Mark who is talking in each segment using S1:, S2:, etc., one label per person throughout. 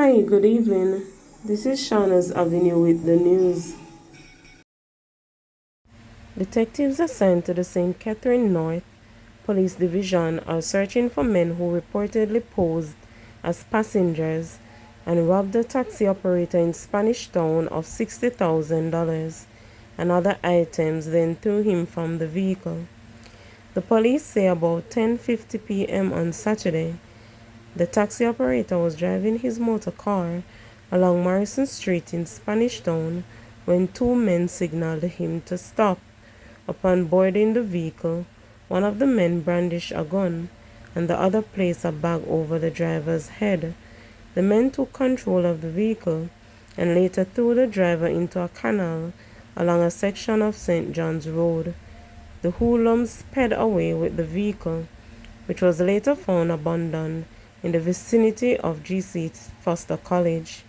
S1: Hi, good evening. This is Shauna's Avenue with the news. Detectives assigned to the St. Catherine North Police Division are searching for men who reportedly posed as passengers and robbed a taxi operator in Spanish Town of $60,000 and other items, then threw him from the vehicle. The police say about 10:50 p.m. on Saturday, the taxi operator was driving his motor car along Morrison Street in Spanish Town when two men signaled him to stop. Upon boarding the vehicle, one of the men brandished a gun and the other placed a bag over the driver's head. The men took control of the vehicle and later threw the driver into a canal along a section of St. John's Road. The hoodlums sped away with the vehicle, which was later found abandoned in the vicinity of G.C. Foster College.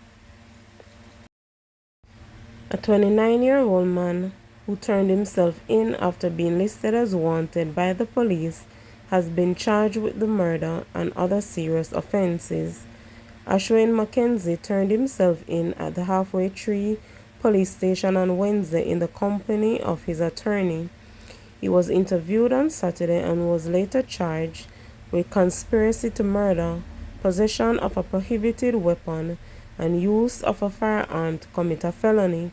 S1: A 29-year-old man who turned himself in after being listed as wanted by the police has been charged with the murder and other serious offenses. Ashwin Mackenzie turned himself in at the Halfway Tree police station on Wednesday in the company of his attorney. He was interviewed on Saturday and was later charged with conspiracy to murder, possession of a prohibited weapon, and use of a firearm to commit a felony.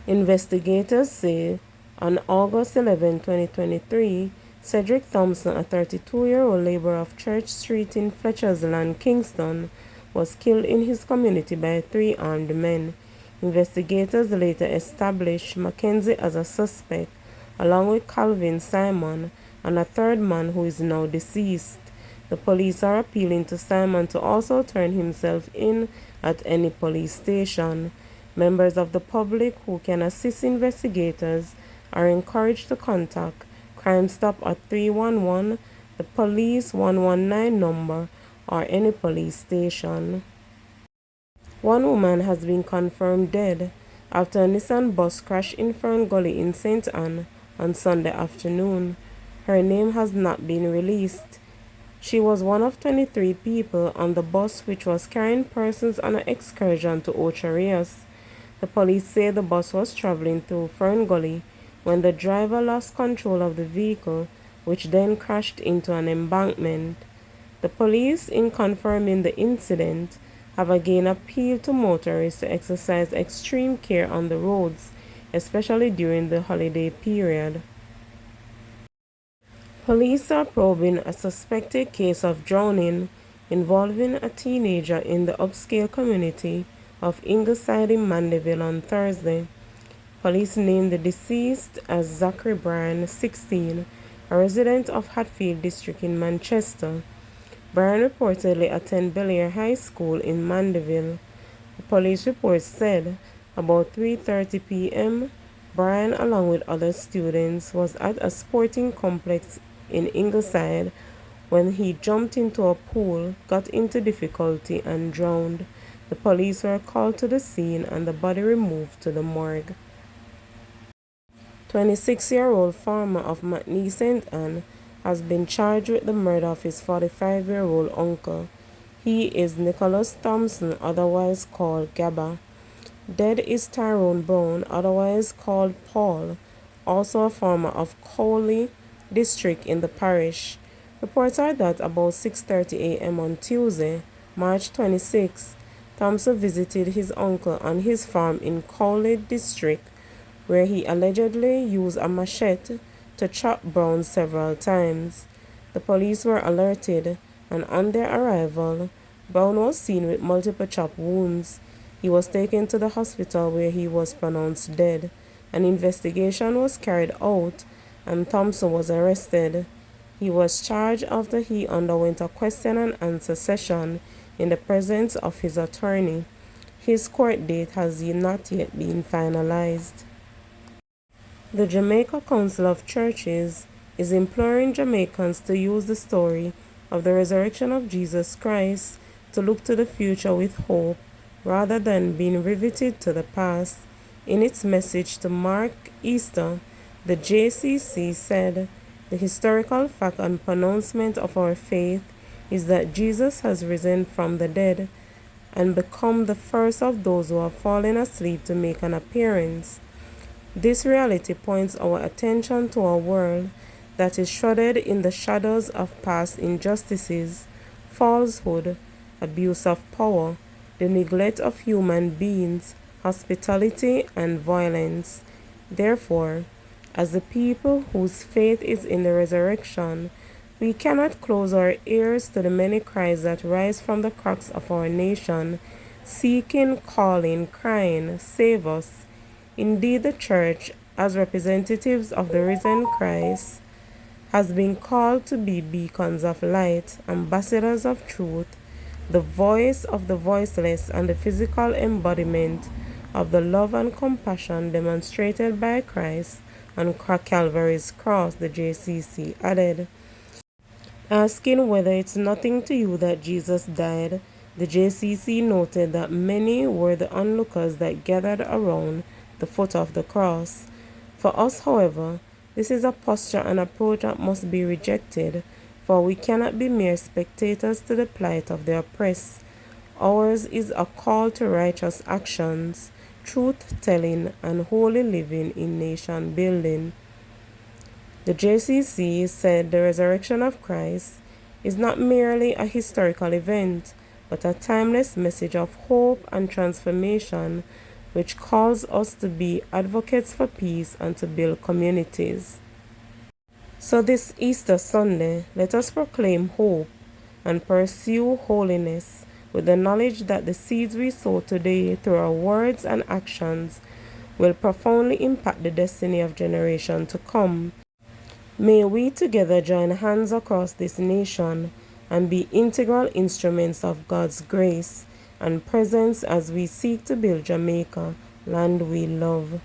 S1: Investigators say on August 11, 2023, Cedric Thompson, a 32-year-old laborer of Church Street in Fletcher's Land, Kingston, was killed in his community by three armed men. Investigators later established Mackenzie as a suspect, along with Calvin Simon and a third man who is now deceased. The police are appealing to Simon to also turn himself in at any police station. Members of the public who can assist investigators are encouraged to contact Crime Stop at 311, the police 119 number, or any police station. One woman has been confirmed dead after a Nissan bus crashed in Fern, Gully in St. Anne on Sunday afternoon. Her name has not been released. She was one of 23 people on the bus, which was carrying persons on an excursion to Ocho Rios. The police say the bus was traveling through Fern Gully when the driver lost control of the vehicle, which then crashed into an embankment. The police, in confirming the incident, have again appealed to motorists to exercise extreme care on the roads, especially during the holiday period. Police are probing a suspected case of drowning involving a teenager in the upscale community of Ingleside in Mandeville on Thursday. Police named the deceased as Zachary Bryan, 16, a resident of Hatfield District in Manchester. Bryan reportedly attended Bel-Air High School in Mandeville. The police report said about 3:30 p.m., Bryan, along with other students, was at a sporting complex in Ingleside when he jumped into a pool, got into difficulty, and drowned. The police were called to the scene and the body removed to the morgue. 26-year-old farmer of McNee St. Anne has been charged with the murder of his 45-year-old uncle. He is Nicholas Thompson, otherwise called Gabba. Dead is Tyrone Brown, otherwise called Paul, also a farmer of Cowley District in the parish. Reports are that about 6:30 a.m. on Tuesday, March 26, Thompson visited his uncle on his farm in Cowley District, where he allegedly used a machete to chop Brown several times. The police were alerted, and on their arrival, Brown was seen with multiple chop wounds. He was taken to the hospital where he was pronounced dead. An investigation was carried out and Thompson was arrested. He was charged after he underwent a question and answer session in the presence of his attorney. His court date has not yet been finalized. The Jamaica Council of Churches is imploring Jamaicans to use the story of the resurrection of Jesus Christ to look to the future with hope rather than being riveted to the past. In its message to mark Easter, the JCC said, "The historical fact and pronouncement of our faith is that Jesus has risen from the dead and become the first of those who have fallen asleep to make an appearance. This reality points our attention to a world that is shrouded in the shadows of past injustices, falsehood, abuse of power, the neglect of human beings, hospitality, and violence. Therefore, as a people whose faith is in the resurrection, we cannot close our ears to the many cries that rise from the cracks of our nation, seeking, calling, crying, "Save us." Indeed, the Church, as representatives of the risen Christ, has been called to be beacons of light, ambassadors of truth, the voice of the voiceless, and the physical embodiment of the love and compassion demonstrated by Christ on Calvary's cross, the JCC added. Asking whether it's nothing to you that Jesus died, the JCC noted that many were the onlookers that gathered around the foot of the cross. For us, however, this is a posture and approach that must be rejected, for we cannot be mere spectators to the plight of the oppressed. Ours is a call to righteous actions, truth-telling, and holy living in nation building. The JCC said the resurrection of Christ is not merely a historical event, but a timeless message of hope and transformation which calls us to be advocates for peace and to build communities. So this Easter Sunday, let us proclaim hope and pursue holiness with the knowledge that the seeds we sow today through our words and actions will profoundly impact the destiny of generations to come. May we together join hands across this nation and be integral instruments of God's grace and presence as we seek to build Jamaica, land we love.